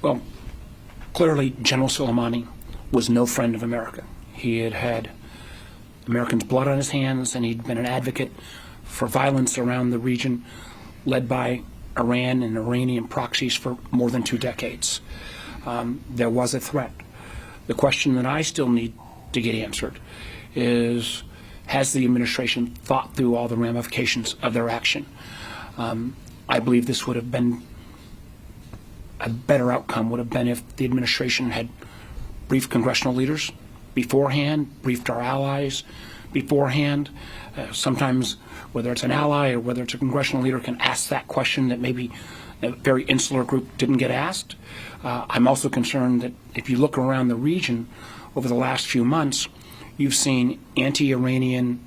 Well, clearly General Soleimani was no friend of America. He had had Americans' blood on his hands, and he'd been an advocate for violence around the region led by Iran and Iranian proxies for more than 2 decades. There was a threat. The question that I still need to get answered is, has the administration thought through all the ramifications of their action? I believe this would have been a better outcome, would have been if the administration had briefed congressional leaders beforehand, briefed our allies beforehand. Sometimes, whether it's an ally or whether it's a congressional leader, can ask that question that maybe a very insular group didn't get asked. I'm also concerned that if you look around the region over the last few months, you've seen anti-Iranian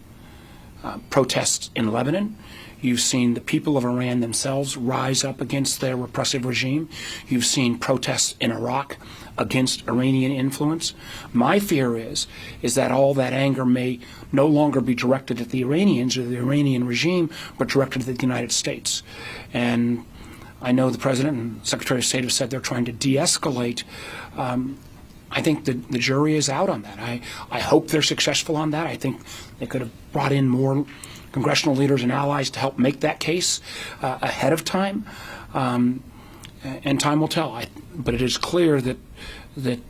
protests in Lebanon. You've seen the people of Iran themselves rise up against their repressive regime. You've seen protests in Iraq against Iranian influence. My fear is that all that anger may no longer be directed at the Iranians or the Iranian regime, but directed at the United States. And I know the President and Secretary of State have said they're trying to de-escalate. I think the jury is out on that. I hope they're successful on that. I think they could have brought in more congressional leaders and allies to help make that case ahead of time, and time will tell. But it is clear that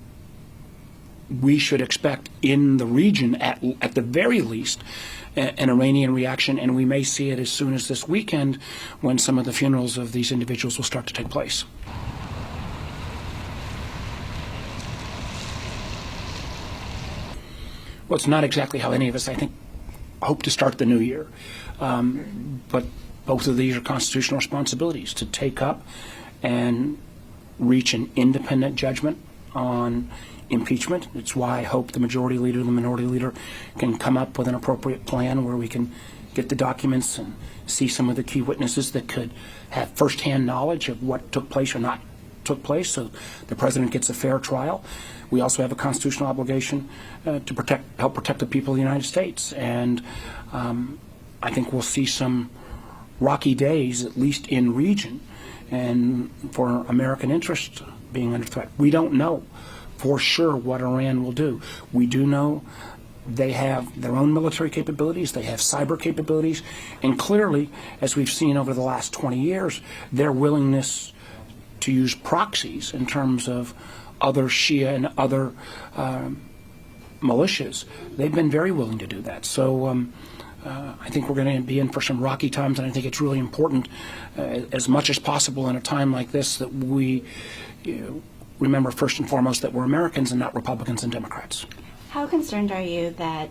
we should expect in the region, at the very least, an Iranian reaction, and we may see it as soon as this weekend when some of the funerals of these individuals will start to take place. Well, it's not exactly how any of us, I think, hope to start the new year. But both of these are constitutional responsibilities to take up and reach an independent judgment on impeachment. It's why I hope the majority leader and the minority leader can come up with an appropriate plan where we can get the documents and see some of the key witnesses that could have firsthand knowledge of what took place or not took place, so the president gets a fair trial. We also have a constitutional obligation to help protect the people of the United States, and I think we'll see some rocky days, at least in region, and for American interests being under threat. We don't know for sure what Iran will do. We do know they have their own military capabilities, they have cyber capabilities, and clearly, as we've seen over the last 20 years, their willingness to use proxies in terms of other Shia and other militias. They've been very willing to do that. So I think we're going to be in for some rocky times, and I think it's really important, as much as possible in a time like this, that we remember first and foremost that we're Americans and not Republicans and Democrats. How concerned are you that